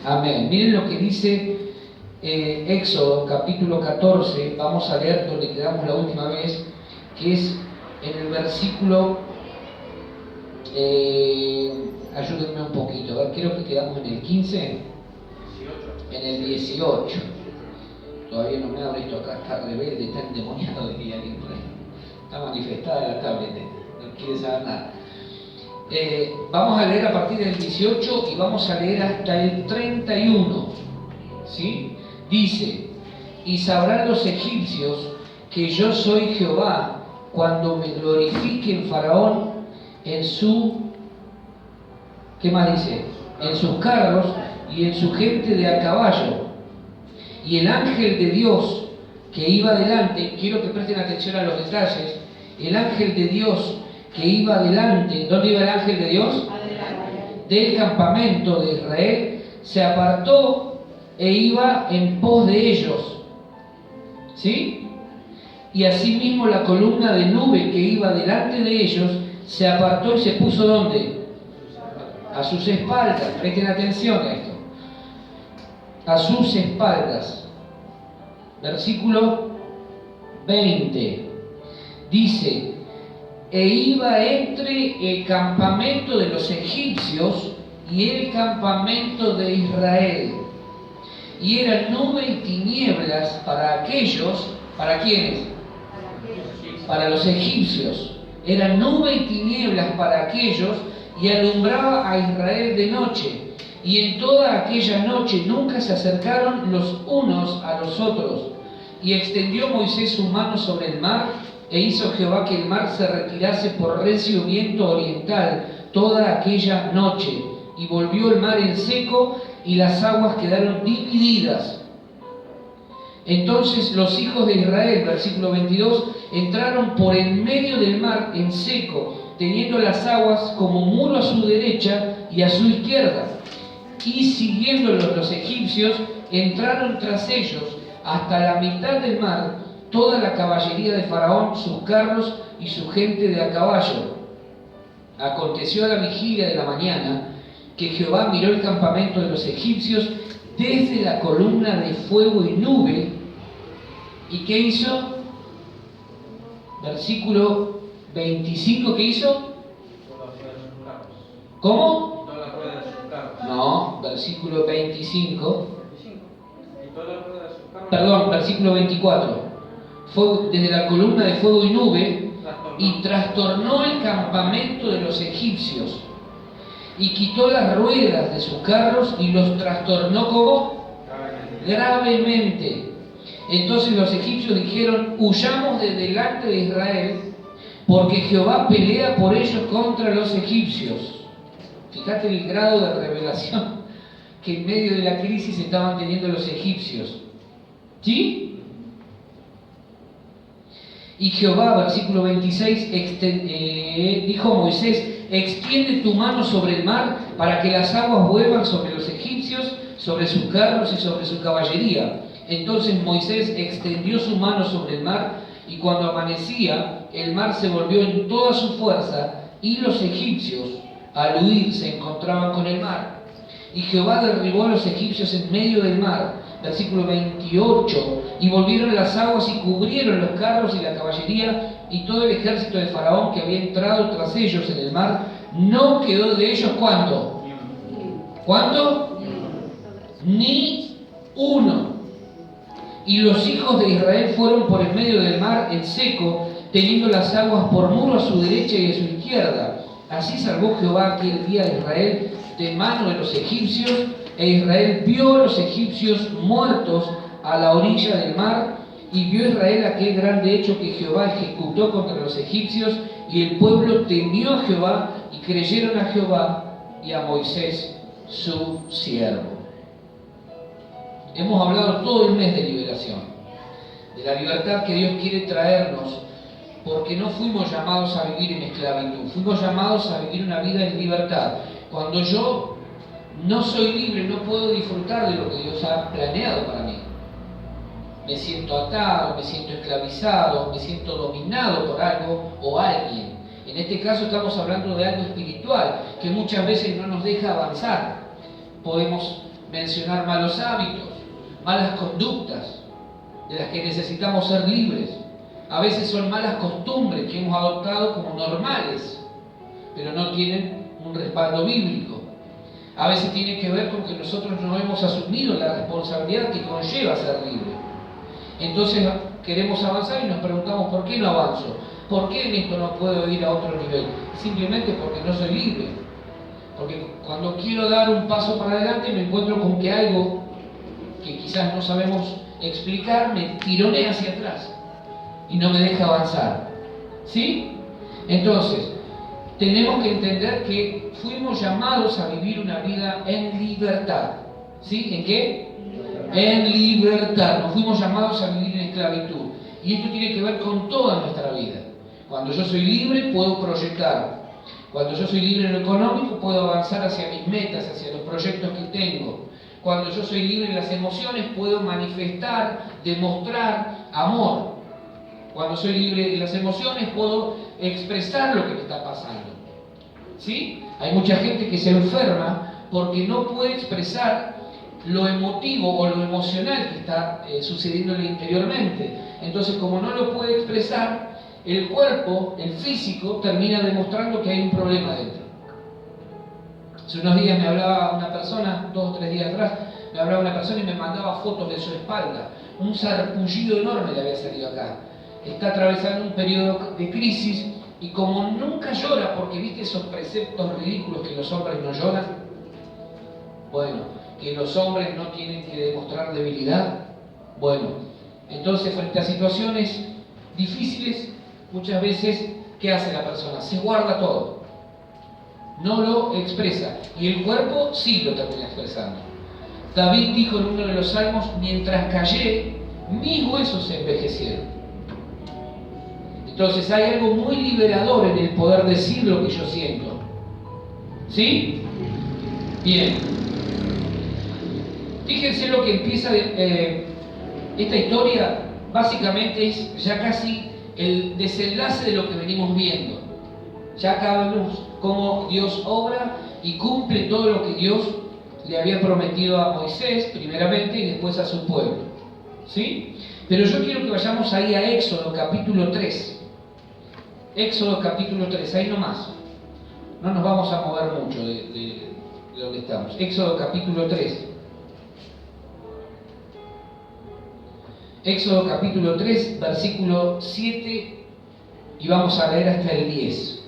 Amén. Miren lo que dice Éxodo capítulo 14, vamos a leer donde quedamos la última vez, que es en el versículo, ayúdenme un poquito, a ver, creo que quedamos en el 15, 18. en el 18. Todavía no me abre esto acá, está rebelde, está endemoniado, diría alguien por ahí. Está manifestada la tablet, no quiere saber nada. Vamos a leer a partir del 18 y vamos a leer hasta el 31. ¿Sí? Dice: y sabrán los egipcios que yo soy Jehová cuando me glorifique en Faraón en su, ¿qué más dice? En sus carros y en su gente de a caballo. Y el ángel de Dios que iba delante, quiero que presten atención a los detalles, el ángel de Dios que iba delante, ¿dónde iba el ángel de Dios? Del campamento de Israel, se apartó e iba en pos de ellos. ¿Sí? Y asimismo la columna de nube que iba delante de ellos se apartó y se puso ¿dónde? A sus espaldas. Presten atención a esto. A sus espaldas. Versículo 20. Dice: e iba entre el campamento de los egipcios y el campamento de Israel. Y era nube y tinieblas para aquellos, ¿para quiénes? Para los egipcios. Era nube y tinieblas para aquellos, y alumbraba a Israel de noche. Y en toda aquella noche nunca se acercaron los unos a los otros. Y extendió Moisés su mano sobre el mar, e hizo Jehová que el mar se retirase por recio viento oriental toda aquella noche. Y volvió el mar en seco, y las aguas quedaron divididas. Entonces los hijos de Israel, versículo 22, entraron por en medio del mar en seco, teniendo las aguas como muro a su derecha y a su izquierda. Y siguiéndolos los egipcios, entraron tras ellos hasta la mitad del mar, toda la caballería de Faraón, sus carros y su gente de a caballo. Aconteció a la vigilia de la mañana que Jehová miró el campamento de los egipcios desde la columna de fuego y nube. ¿Y qué hizo? Versículo 25, ¿qué hizo? ¿Cómo? No, versículo 25. Perdón, versículo 24. Fue desde la columna de fuego y nube y trastornó el campamento de los egipcios y quitó las ruedas de sus carros y los trastornó como gravemente. Entonces los egipcios dijeron: huyamos de delante de Israel, porque Jehová pelea por ellos contra los egipcios. Fíjate el grado de revelación que en medio de la crisis estaban teniendo los egipcios. ¿Sí? Y Jehová, versículo 26, dijo a Moisés: extiende tu mano sobre el mar para que las aguas vuelvan sobre los egipcios, sobre sus carros y sobre su caballería. Entonces Moisés extendió su mano sobre el mar, y cuando amanecía, el mar se volvió en toda su fuerza, y los egipcios, al huir, se encontraban con el mar. Y Jehová derribó a los egipcios en medio del mar. Versículo 28, y volvieron las aguas y cubrieron los carros y la caballería y todo el ejército de Faraón que había entrado tras ellos en el mar. No quedó de ellos ¿cuánto? ¿Cuánto? Ni uno. Y los hijos de Israel fueron por el medio del mar en seco, teniendo las aguas por muro a su derecha y a su izquierda. Así salvó Jehová aquel día a Israel de mano de los egipcios, e Israel vio a los egipcios muertos a la orilla del mar, y vio Israel aquel grande hecho que Jehová ejecutó contra los egipcios, y el pueblo temió a Jehová, y creyeron a Jehová y a Moisés su siervo. Hemos hablado todo el mes de liberación, de la libertad que Dios quiere traernos, porque no fuimos llamados a vivir en esclavitud, fuimos llamados a vivir una vida en libertad. Cuando yo no soy libre, no puedo disfrutar de lo que Dios ha planeado para mí. Me siento atado, me siento esclavizado, me siento dominado por algo o alguien. En este caso estamos hablando de algo espiritual que muchas veces no nos deja avanzar. Podemos mencionar malos hábitos, malas conductas, de las que necesitamos ser libres. A veces son malas costumbres que hemos adoptado como normales, pero no tienen un respaldo bíblico. A veces tiene que ver con que nosotros no hemos asumido la responsabilidad que conlleva ser libre. Entonces queremos avanzar y nos preguntamos, ¿por qué no avanzo? ¿Por qué en esto no puedo ir a otro nivel? Simplemente porque no soy libre. Porque cuando quiero dar un paso para adelante me encuentro con que algo que quizás no sabemos explicar me tironea hacia atrás y no me deja avanzar. ¿Sí? Entonces, tenemos que entender que fuimos llamados a vivir una vida en libertad. ¿Sí? ¿En qué? En libertad. No fuimos llamados a vivir en esclavitud. Y esto tiene que ver con toda nuestra vida. Cuando yo soy libre, puedo proyectar. Cuando yo soy libre en lo económico, puedo avanzar hacia mis metas, hacia los proyectos que tengo. Cuando yo soy libre en las emociones, puedo manifestar, demostrar amor. Cuando soy libre en las emociones, puedo expresar lo que me está pasando. ¿Sí? Hay mucha gente que se enferma porque no puede expresar lo emotivo o lo emocional que está sucediéndole interiormente. Entonces, como no lo puede expresar, el cuerpo, el físico, termina demostrando que hay un problema dentro. Hace unos días me hablaba una persona, 2 o 3 días atrás, me hablaba una persona y me mandaba fotos de su espalda. Un sarpullido enorme le había salido acá. Está atravesando un periodo de crisis y como nunca llora, porque viste esos preceptos ridículos que los hombres no lloran, bueno, que los hombres no tienen que demostrar debilidad, bueno, entonces frente a situaciones difíciles, muchas veces, ¿qué hace la persona? Se guarda todo, no lo expresa, y el cuerpo sí lo termina expresando. David dijo en uno de los salmos, mientras callé, mis huesos se envejecieron. Entonces hay algo muy liberador en el poder decir lo que yo siento. ¿Sí? Bien. Fíjense lo que empieza esta historia, básicamente es ya casi el desenlace de lo que venimos viendo. Ya acá vemos cómo Dios obra y cumple todo lo que Dios le había prometido a Moisés, primeramente, y después a su pueblo. ¿Sí? Pero yo quiero que vayamos ahí a Éxodo capítulo 3. Éxodo capítulo 3, ahí nomás. No nos vamos a mover mucho de donde estamos. Éxodo capítulo 3. Éxodo capítulo 3, versículo 7, y vamos a leer hasta el 10.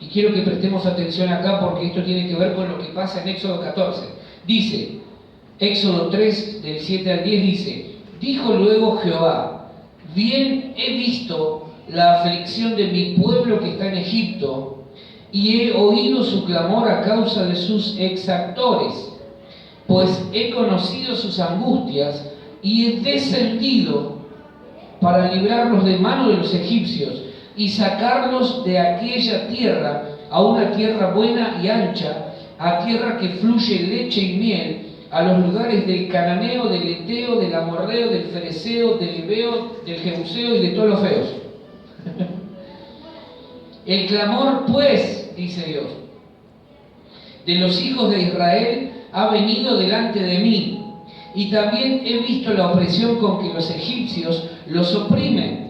Y quiero que prestemos atención acá porque esto tiene que ver con lo que pasa en Éxodo 14. Dice, Éxodo 3, del 7 al 10, dice, dijo luego Jehová, bien he visto la aflicción de mi pueblo que está en Egipto, y he oído su clamor a causa de sus exactores, pues he conocido sus angustias, y he descendido para librarlos de mano de los egipcios, y sacarlos de aquella tierra a una tierra buena y ancha, a tierra que fluye leche y miel, a los lugares del cananeo, del eteo, del amorreo, del fereceo, del heveo, del jebuseo y de todos los feos. El clamor, pues, dice Dios, de los hijos de Israel ha venido delante de mí, y también he visto la opresión con que los egipcios los oprimen.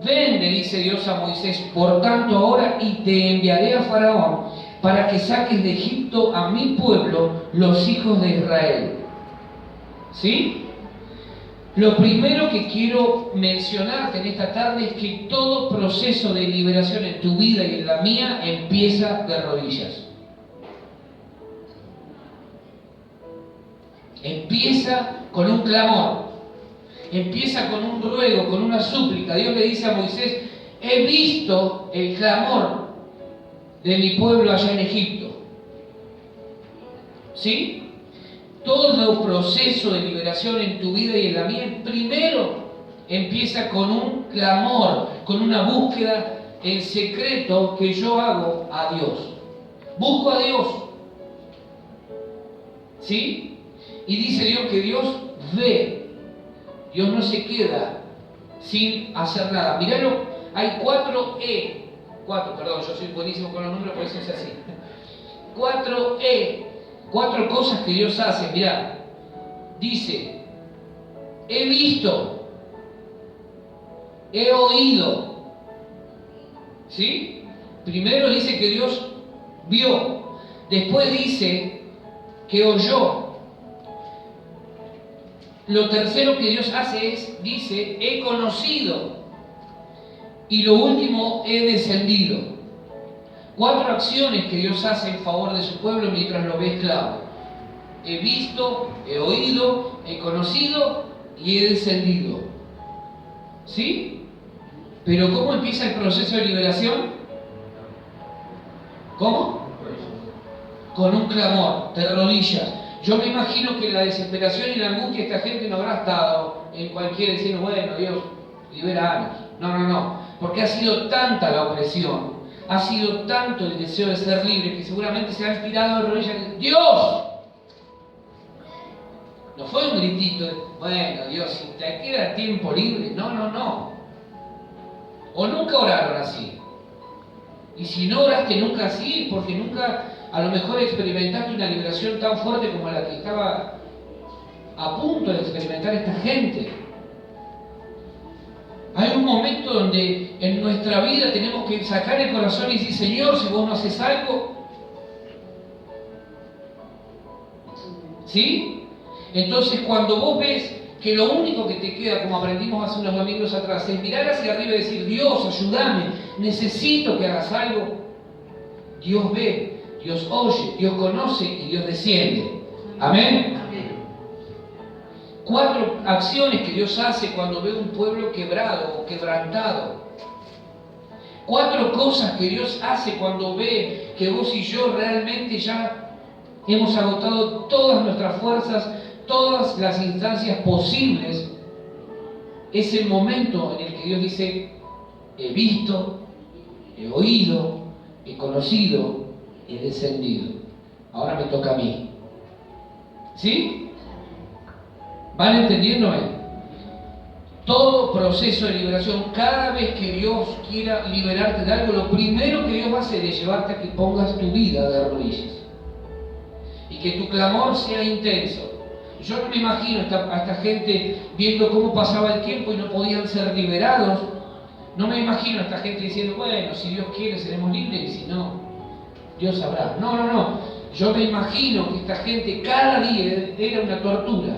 Ven, le dice Dios a Moisés, por tanto ahora, y te enviaré a Faraón, para que saques de Egipto a mi pueblo, los hijos de Israel. ¿Sí? Lo primero que quiero mencionarte en esta tarde es que todo proceso de liberación en tu vida y en la mía empieza de rodillas. Empieza con un clamor, empieza con un ruego, con una súplica. Dios le dice a Moisés, he visto el clamor de mi pueblo allá en Egipto. ¿Sí? Todo proceso de liberación en tu vida y en la mía, primero empieza con un clamor, con una búsqueda en secreto que yo hago a Dios. Busco a Dios. ¿Sí? Y dice Dios que Dios ve. Dios no se queda sin hacer nada. Miralo, hay 4 perdón, yo soy buenísimo con los números, por eso es así. 4 E 4 cosas que Dios hace. Mirá, dice, he visto, he oído. ¿Sí? Primero dice que Dios vio. Después dice que oyó. Lo tercero que Dios hace es, dice, he conocido. Y lo último, he descendido. 4 acciones que Dios hace en favor de su pueblo mientras lo ve esclavo. He visto, he oído, he conocido y he descendido. ¿Sí? Pero ¿cómo empieza el proceso de liberación? ¿Cómo? Con un clamor, de rodillas. Yo me imagino que la desesperación y la angustia de esta gente no habrá estado en cualquier decir, bueno, Dios, libéranos. No. Porque ha sido tanta la opresión, ha sido tanto el deseo de ser libre, que seguramente se han tirado de rodillas y ¡Dios! No fue un gritito de, bueno, Dios, si te queda tiempo libre. No. O nunca oraron así. Y si no oraste nunca así, porque nunca a lo mejor experimentaste una liberación tan fuerte como la que estaba a punto de experimentar esta gente. Hay un momento donde en nuestra vida tenemos que sacar el corazón y decir, Señor, si vos no haces algo, ¿sí? Entonces cuando vos ves que lo único que te queda, como aprendimos hace unos domingos atrás, es mirar hacia arriba y decir, Dios, ayúdame, necesito que hagas algo, Dios ve, Dios oye, Dios conoce y Dios desciende. Amén. 4 acciones que Dios hace cuando ve un pueblo quebrado o quebrantado. 4 cosas que Dios hace cuando ve que vos y yo realmente ya hemos agotado todas nuestras fuerzas, todas las instancias posibles. Es el momento en el que Dios dice, he visto, he oído, he conocido, he descendido. Ahora me toca a mí. ¿Sí? ¿Van entendiéndome? Todo proceso de liberación, cada vez que Dios quiera liberarte de algo, lo primero que Dios va a hacer es llevarte a que pongas tu vida de rodillas. Y que tu clamor sea intenso. Yo no me imagino a esta gente viendo cómo pasaba el tiempo y no podían ser liberados. No me imagino a esta gente diciendo, bueno, si Dios quiere seremos libres y si no, Dios sabrá. No. Yo me imagino que esta gente cada día era una tortura.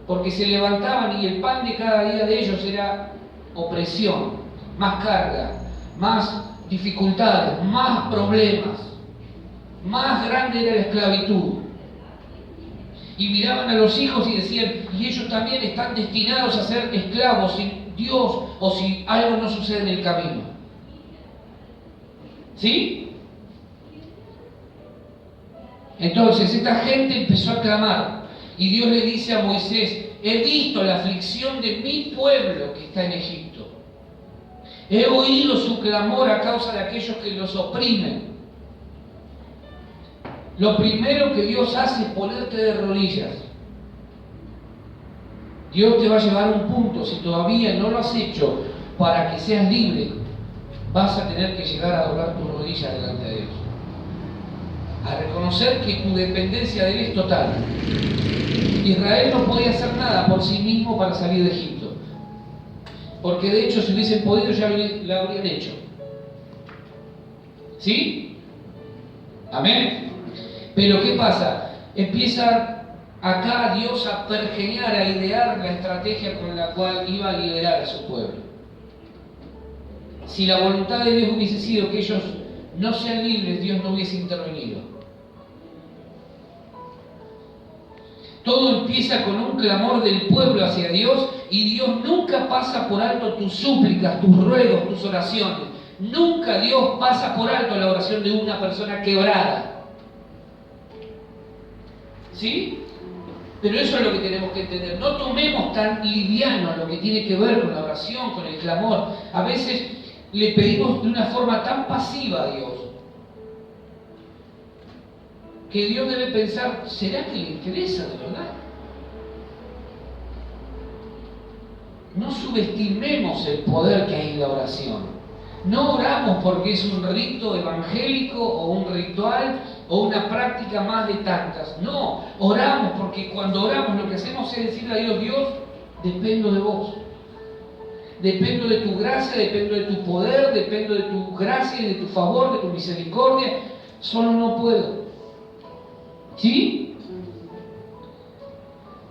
Porque se levantaban y el pan de cada día de ellos era opresión, más carga, más dificultades, más problemas. Más grande era la esclavitud. Y miraban a los hijos y decían, y ellos también están destinados a ser esclavos si Dios o si algo no sucede en el camino. ¿Sí? Entonces esta gente empezó a clamar. Y Dios le dice a Moisés, he visto la aflicción de mi pueblo que está en Egipto. He oído su clamor a causa de aquellos que los oprimen. Lo primero que Dios hace es ponerte de rodillas. Dios te va a llevar a un punto, si todavía no lo has hecho para que seas libre, vas a tener que llegar a doblar tus rodillas delante de Dios. A reconocer que tu dependencia de Él es total. Israel no podía hacer nada por sí mismo para salir de Egipto. Porque de hecho si hubiesen podido ya lo habrían hecho. ¿Sí? Amén. Pero ¿qué pasa? Empieza acá Dios a pergeñar, a idear la estrategia con la cual iba a liberar a su pueblo. Si la voluntad de Dios hubiese sido que ellos no sean libres, Dios no hubiese intervenido. Todo empieza con un clamor del pueblo hacia Dios y Dios nunca pasa por alto tus súplicas, tus ruegos, tus oraciones. Nunca Dios pasa por alto la oración de una persona quebrada. ¿Sí? Pero eso es lo que tenemos que entender. No tomemos tan liviano lo que tiene que ver con la oración, con el clamor. A veces le pedimos de una forma tan pasiva a Dios que Dios debe pensar, ¿será que le interesa de verdad? No subestimemos el poder que hay en la oración. No oramos porque es un rito evangélico o un ritual o una práctica más de tantas. No, oramos porque cuando oramos lo que hacemos es decirle a Dios, Dios, dependo de vos. Dependo de tu gracia, dependo de tu poder, dependo de tu gracia y de tu favor, de tu misericordia. Solo no puedo. ¿Sí?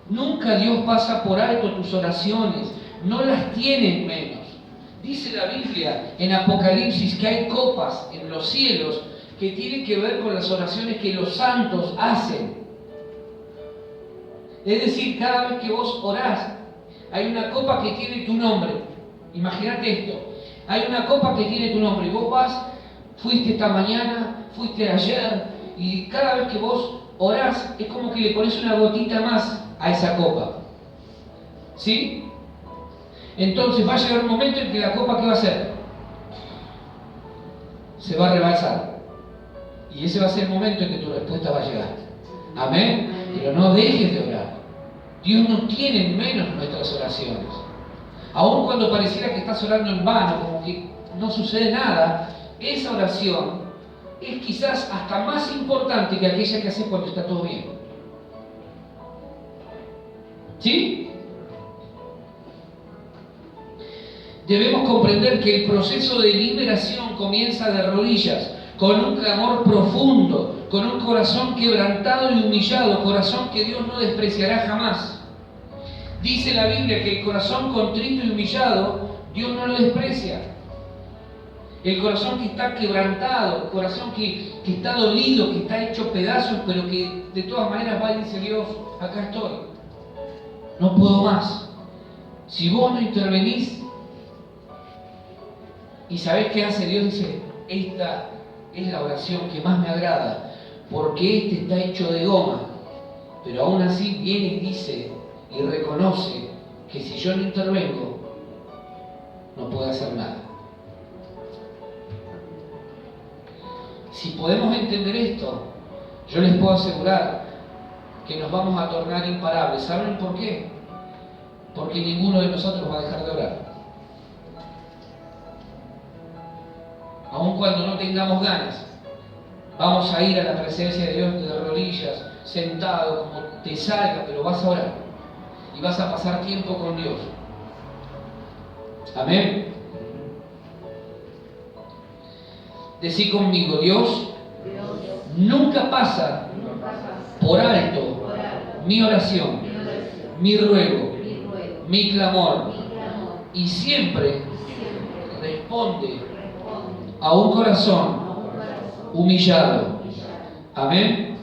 Nunca Dios pasa por alto tus oraciones. No las tiene en menos. Dice la Biblia en Apocalipsis que hay copas en los cielos que tienen que ver con las oraciones que los santos hacen. Es decir, cada vez que vos orás, hay una copa que tiene tu nombre. Imagínate esto. Hay una copa que tiene tu nombre. Y vos vas, fuiste esta mañana, fuiste ayer, y cada vez que vos orás, es como que le pones una gotita más a esa copa. ¿Sí? Entonces va a llegar un momento en que la copa, ¿qué va a hacer? Se va a rebalsar. Y ese va a ser el momento en que tu respuesta va a llegar. Amén. Pero no dejes de orar. Dios no tiene en menos nuestras oraciones. Aun cuando pareciera que estás orando en vano, como que no sucede nada, esa oración es quizás hasta más importante que aquella que haces cuando está todo bien. ¿Sí? Debemos comprender que el proceso de liberación comienza de rodillas, con un clamor profundo, con un corazón quebrantado y humillado, corazón que Dios no despreciará jamás. Dice la Biblia que el corazón contrito y humillado, Dios no lo desprecia. El corazón que está quebrantado, el corazón que está dolido, que está hecho pedazos, pero que de todas maneras va y dice, Dios, acá estoy. No puedo más. Si vos no intervenís, y sabés qué hace Dios, dice, esta es la oración que más me agrada, porque este está hecho de goma, pero aún así viene y dice y reconoce que si yo no intervengo, no puedo hacer nada. Si podemos entender esto, yo les puedo asegurar que nos vamos a tornar imparables. ¿Saben por qué? Porque ninguno de nosotros va a dejar de orar. Aun cuando no tengamos ganas, vamos a ir a la presencia de Dios de rodillas, sentado, como te salga, pero vas a orar. Y vas a pasar tiempo con Dios. Amén. Decí conmigo, Dios nunca pasa por alto mi oración, mi ruego, mi clamor, y siempre responde a un corazón humillado. Amén.